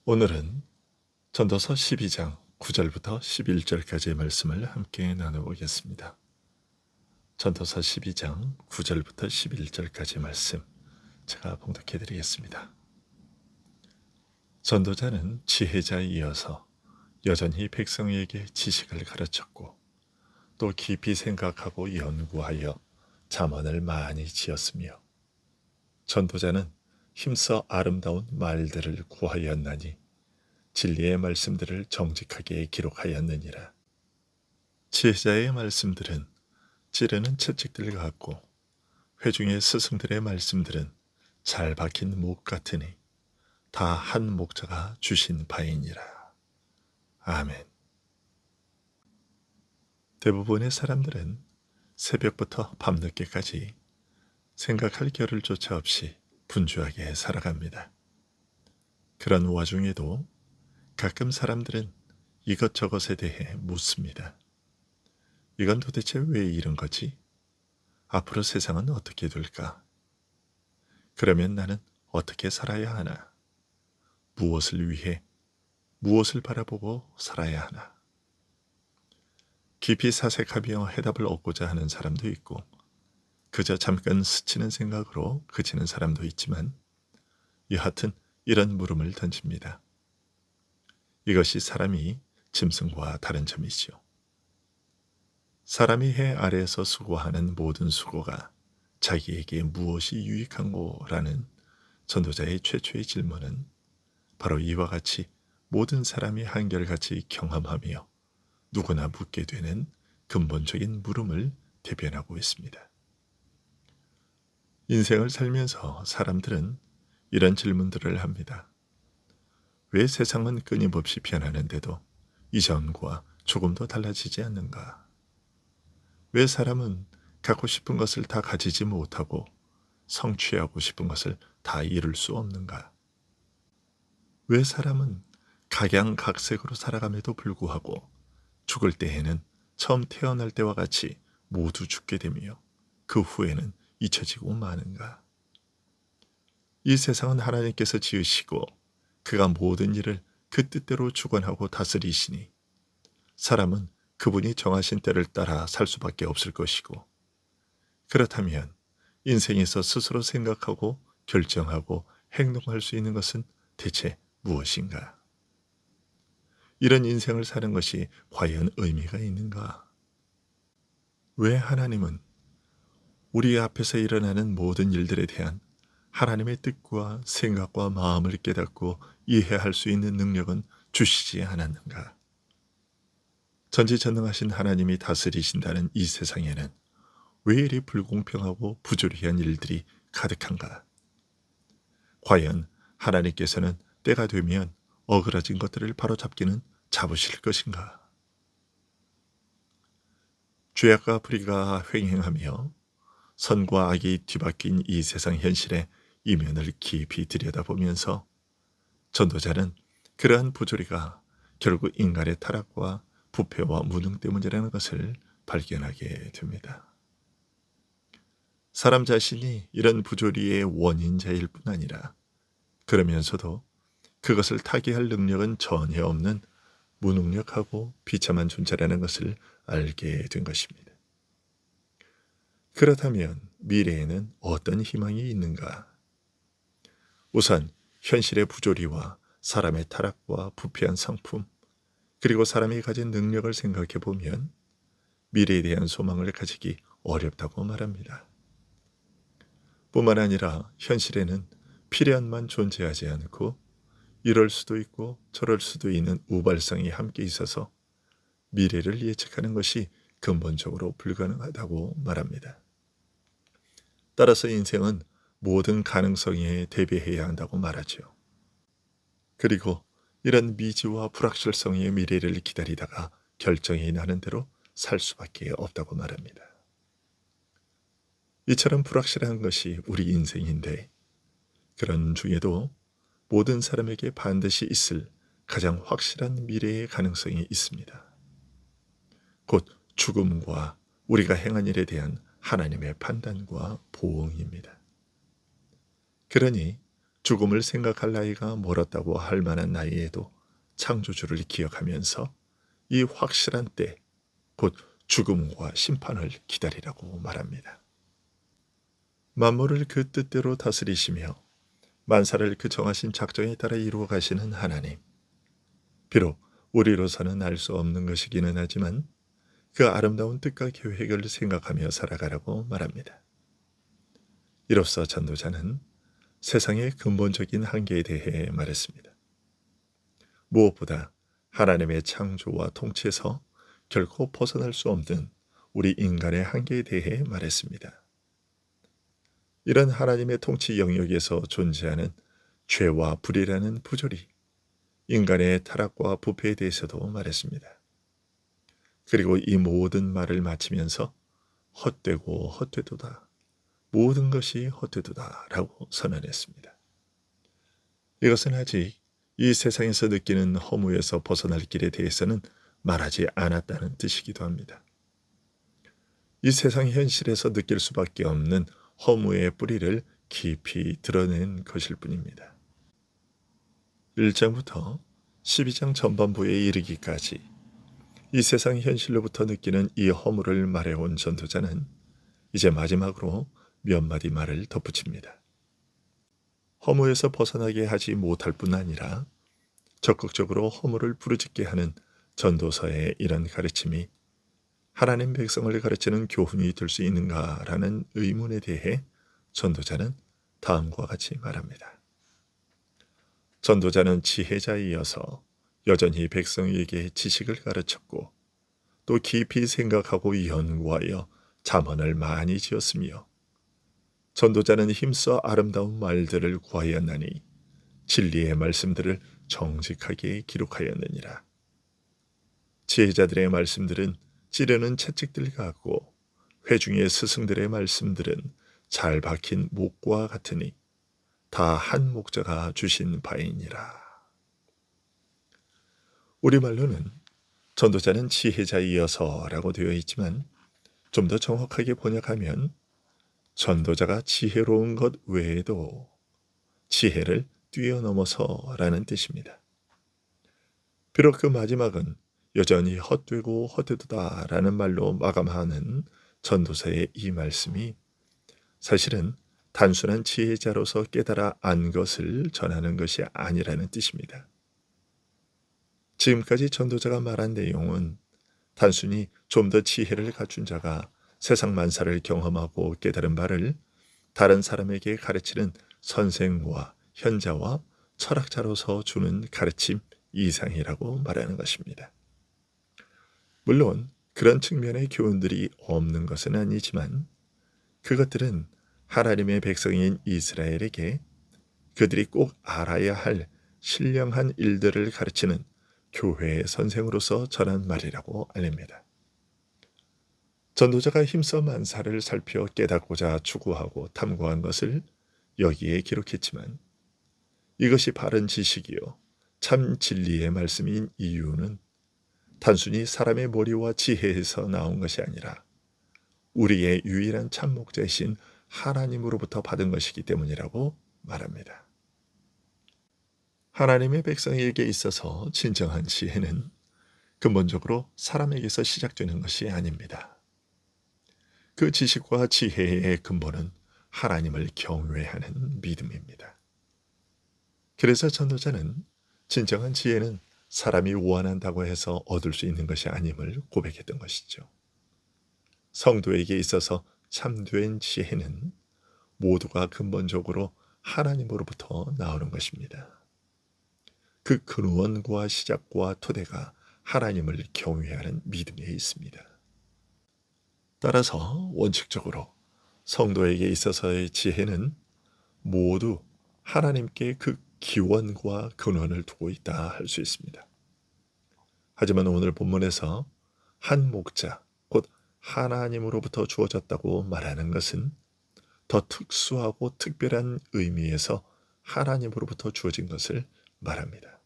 오늘은 전도서 12장 9절부터 11절까지의 말씀을 함께 나눠보겠습니다. 전도서 12장 9절부터 11절까지 말씀 제가 봉독해 드리겠습니다. 전도자는 지혜자에 이어서 여전히 백성에게 지식을 가르쳤고 또 깊이 생각하고 연구하여 잠언을 많이 지었으며 전도자는 힘써 아름다운 말들을 구하였나니 진리의 말씀들을 정직하게 기록하였느니라. 지혜자의 말씀들은 찌르는 채찍들 같고 회중의 스승들의 말씀들은 잘 박힌 목 같으니 다 한 목자가 주신 바이니라. 아멘. 대부분의 사람들은 새벽부터 밤늦게까지 생각할 겨를조차 없이 분주하게 살아갑니다. 그런 와중에도 가끔 사람들은 이것저것에 대해 묻습니다. 이건 도대체 왜 이런 거지? 앞으로 세상은 어떻게 될까? 그러면 나는 어떻게 살아야 하나? 무엇을 위해, 무엇을 바라보고 살아야 하나? 깊이 사색하며 해답을 얻고자 하는 사람도 있고 그저 잠깐 스치는 생각으로 그치는 사람도 있지만 여하튼 이런 물음을 던집니다. 이것이 사람이 짐승과 다른 점이지요. 사람이 해 아래에서 수고하는 모든 수고가 자기에게 무엇이 유익한고라는 전도자의 최초의 질문은 바로 이와 같이 모든 사람이 한결같이 경험하며 누구나 묻게 되는 근본적인 물음을 대변하고 있습니다. 인생을 살면서 사람들은 이런 질문들을 합니다. 왜 세상은 끊임없이 변하는데도 이전과 조금도 달라지지 않는가? 왜 사람은 갖고 싶은 것을 다 가지지 못하고 성취하고 싶은 것을 다 이룰 수 없는가? 왜 사람은 각양각색으로 살아감에도 불구하고 죽을 때에는 처음 태어날 때와 같이 모두 죽게 되며 그 후에는 잊혀지고 마는가? 이 세상은 하나님께서 지으시고 그가 모든 일을 그 뜻대로 주관하고 다스리시니 사람은 그분이 정하신 때를 따라 살 수밖에 없을 것이고 그렇다면 인생에서 스스로 생각하고 결정하고 행동할 수 있는 것은 대체 무엇인가? 이런 인생을 사는 것이 과연 의미가 있는가? 왜 하나님은 우리 앞에서 일어나는 모든 일들에 대한 하나님의 뜻과 생각과 마음을 깨닫고 이해할 수 있는 능력은 주시지 않았는가? 전지전능하신 하나님이 다스리신다는 이 세상에는 왜 이리 불공평하고 부조리한 일들이 가득한가? 과연 하나님께서는 때가 되면 어그러진 것들을 바로잡기는 잡으실 것인가? 죄악과 불의가 횡행하며 선과 악이 뒤바뀐 이 세상 현실의 이면을 깊이 들여다보면서 전도자는 그러한 부조리가 결국 인간의 타락과 부패와 무능 때문이라는 것을 발견하게 됩니다. 사람 자신이 이런 부조리의 원인자일 뿐 아니라 그러면서도 그것을 타개할 능력은 전혀 없는 무능력하고 비참한 존재라는 것을 알게 된 것입니다. 그렇다면 미래에는 어떤 희망이 있는가? 우선 현실의 부조리와 사람의 타락과 부패한 성품, 그리고 사람이 가진 능력을 생각해 보면 미래에 대한 소망을 가지기 어렵다고 말합니다. 뿐만 아니라 현실에는 필연만 존재하지 않고 이럴 수도 있고 저럴 수도 있는 우발성이 함께 있어서 미래를 예측하는 것이 근본적으로 불가능하다고 말합니다. 따라서 인생은 모든 가능성에 대비해야 한다고 말하죠. 그리고 이런 미지와 불확실성의 미래를 기다리다가 결정이 나는 대로 살 수밖에 없다고 말합니다. 이처럼 불확실한 것이 우리 인생인데 그런 중에도 모든 사람에게 반드시 있을 가장 확실한 미래의 가능성이 있습니다. 곧 죽음과 우리가 행한 일에 대한 하나님의 판단과 보응입니다. 그러니 죽음을 생각할 나이가 멀었다고 할 만한 나이에도 창조주를 기억하면서 이 확실한 때, 곧 죽음과 심판을 기다리라고 말합니다. 만물을 그 뜻대로 다스리시며 만사를 그 정하신 작정에 따라 이루어 가시는 하나님. 비록 우리로서는 알 수 없는 것이기는 하지만 그 아름다운 뜻과 계획을 생각하며 살아가라고 말합니다. 이로써 전도자는 세상의 근본적인 한계에 대해 말했습니다. 무엇보다 하나님의 창조와 통치에서 결코 벗어날 수 없는 우리 인간의 한계에 대해 말했습니다. 이런 하나님의 통치 영역에서 존재하는 죄와 불이라는 부조리, 인간의 타락과 부패에 대해서도 말했습니다. 그리고 이 모든 말을 마치면서 헛되고 헛되도다, 모든 것이 헛되도다 라고 선언했습니다. 이것은 아직 이 세상에서 느끼는 허무에서 벗어날 길에 대해서는 말하지 않았다는 뜻이기도 합니다. 이 세상 현실에서 느낄 수밖에 없는 허무의 뿌리를 깊이 드러낸 것일 뿐입니다. 1장부터 12장 전반부에 이르기까지 이 세상 현실로부터 느끼는 이 허무를 말해온 전도자는 이제 마지막으로 몇 마디 말을 덧붙입니다. 허무에서 벗어나게 하지 못할 뿐 아니라 적극적으로 허무를 부르짖게 하는 전도서의 이런 가르침이 하나님 백성을 가르치는 교훈이 될 수 있는가라는 의문에 대해 전도자는 다음과 같이 말합니다. 전도자는 지혜자이어서 여전히 백성에게 지식을 가르쳤고 또 깊이 생각하고 연구하여 잠언을 많이 지었으며 전도자는 힘써 아름다운 말들을 구하였나니 진리의 말씀들을 정직하게 기록하였느니라. 지혜자들의 말씀들은 찌르는 채찍들 같고 회중의 스승들의 말씀들은 잘 박힌 목과 같으니 다 한 목자가 주신 바이니라. 우리말로는 전도자는 지혜자이어서라고 되어 있지만 좀 더 정확하게 번역하면 전도자가 지혜로운 것 외에도 지혜를 뛰어넘어서라는 뜻입니다. 비록 그 마지막은 여전히 헛되고 헛되도다라는 말로 마감하는 전도서의 이 말씀이 사실은 단순한 지혜자로서 깨달아 안 것을 전하는 것이 아니라는 뜻입니다. 지금까지 전도자가 말한 내용은 단순히 좀 더 지혜를 갖춘 자가 세상 만사를 경험하고 깨달은 바를 다른 사람에게 가르치는 선생과 현자와 철학자로서 주는 가르침 이상이라고 말하는 것입니다. 물론 그런 측면의 교훈들이 없는 것은 아니지만 그것들은 하나님의 백성인 이스라엘에게 그들이 꼭 알아야 할 신령한 일들을 가르치는 교회의 선생으로서 전한 말이라고 알립니다. 전도자가 힘써 만사를 살펴 깨닫고자 추구하고 탐구한 것을 여기에 기록했지만 이것이 바른 지식이요 참 진리의 말씀인 이유는 단순히 사람의 머리와 지혜에서 나온 것이 아니라 우리의 유일한 참 목자이신 하나님으로부터 받은 것이기 때문이라고 말합니다. 하나님의 백성에게 있어서 진정한 지혜는 근본적으로 사람에게서 시작되는 것이 아닙니다. 그 지식과 지혜의 근본은 하나님을 경외하는 믿음입니다. 그래서 전도자는 진정한 지혜는 사람이 원한다고 해서 얻을 수 있는 것이 아님을 고백했던 것이죠. 성도에게 있어서 참된 지혜는 모두가 근본적으로 하나님으로부터 나오는 것입니다. 그 근원과 시작과 토대가 하나님을 경외하는 믿음에 있습니다. 따라서 원칙적으로 성도에게 있어서의 지혜는 모두 하나님께 그 기원과 근원을 두고 있다 할 수 있습니다. 하지만 오늘 본문에서 한 목자, 곧 하나님으로부터 주어졌다고 말하는 것은 더 특수하고 특별한 의미에서 하나님으로부터 주어진 것을 말합니다.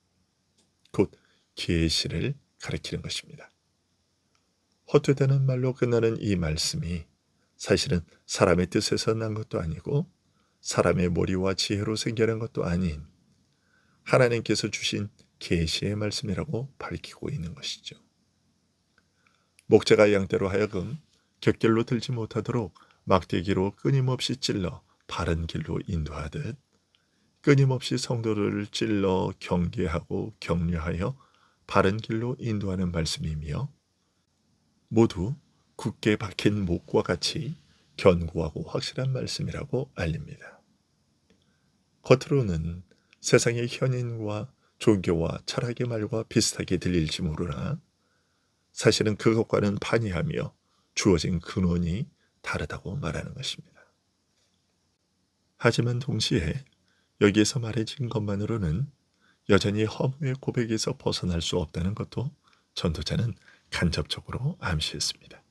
곧 계시를 가리키는 것입니다. 헛되다는 말로 끝나는 이 말씀이 사실은 사람의 뜻에서 난 것도 아니고 사람의 머리와 지혜로 생겨난 것도 아닌 하나님께서 주신 계시의 말씀이라고 밝히고 있는 것이죠. 목자가 양떼로 하여금 곁길로 들지 못하도록 막대기로 끊임없이 찔러 바른 길로 인도하듯 끊임없이 성도를 찔러 경계하고 격려하여 바른 길로 인도하는 말씀이며 모두 굳게 박힌 목과 같이 견고하고 확실한 말씀이라고 알립니다. 겉으로는 세상의 현인과 종교와 철학의 말과 비슷하게 들릴지 모르나 사실은 그것과는 판이하며 주어진 근원이 다르다고 말하는 것입니다. 하지만 동시에 여기에서 말해진 것만으로는 여전히 허무의 고백에서 벗어날 수 없다는 것도 전도자는 간접적으로 암시했습니다.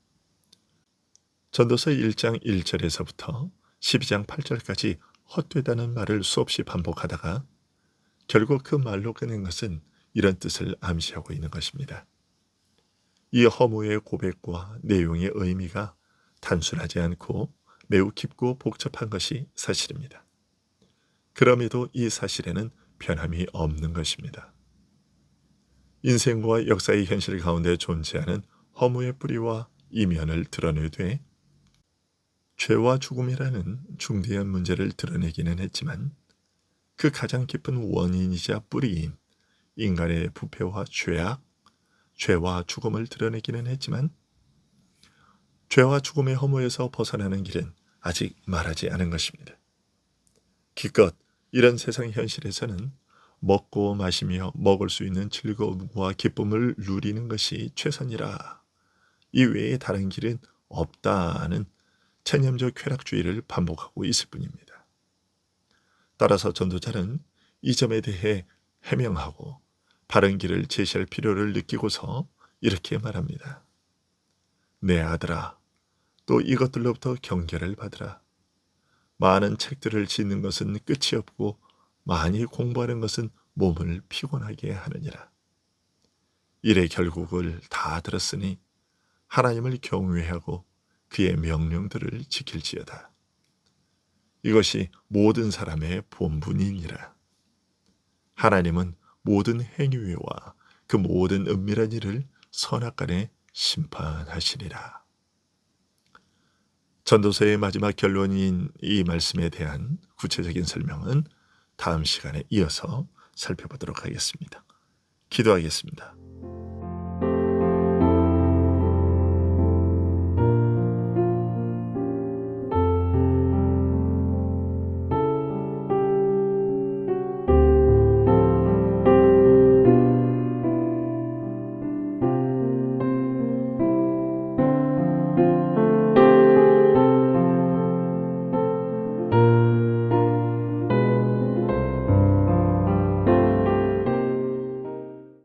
전도서 1장 1절에서부터 12장 8절까지 헛되다는 말을 수없이 반복하다가 결국 그 말로 꺼낸 것은 이런 뜻을 암시하고 있는 것입니다. 이 허무의 고백과 내용의 의미가 단순하지 않고 매우 깊고 복잡한 것이 사실입니다. 그럼에도 이 사실에는 변함이 없는 것입니다. 인생과 역사의 현실 가운데 존재하는 허무의 뿌리와 이면을 드러내되 죄와 죽음이라는 중대한 문제를 드러내기는 했지만 그 가장 깊은 원인이자 뿌리인 인간의 부패와 죄악, 죄와 죽음을 드러내기는 했지만 죄와 죽음의 허무에서 벗어나는 길은 아직 말하지 않은 것입니다. 기껏 이런 세상 현실에서는 먹고 마시며 먹을 수 있는 즐거움과 기쁨을 누리는 것이 최선이라 이 외에 다른 길은 없다는 체념적 쾌락주의를 반복하고 있을 뿐입니다. 따라서 전도자는 이 점에 대해 해명하고 바른 길을 제시할 필요를 느끼고서 이렇게 말합니다. 내 아들아, 또 이것들로부터 경계를 받으라. 많은 책들을 짓는 것은 끝이 없고 많이 공부하는 것은 몸을 피곤하게 하느니라. 일의 결국을 다 들었으니 하나님을 경외하고 그의 명령들을 지킬지어다. 이것이 모든 사람의 본분이니라. 하나님은 모든 행위와 그 모든 은밀한 일을 선악간에 심판하시리라. 전도서의 마지막 결론인 이 말씀에 대한 구체적인 설명은 다음 시간에 이어서 살펴보도록 하겠습니다. 기도하겠습니다.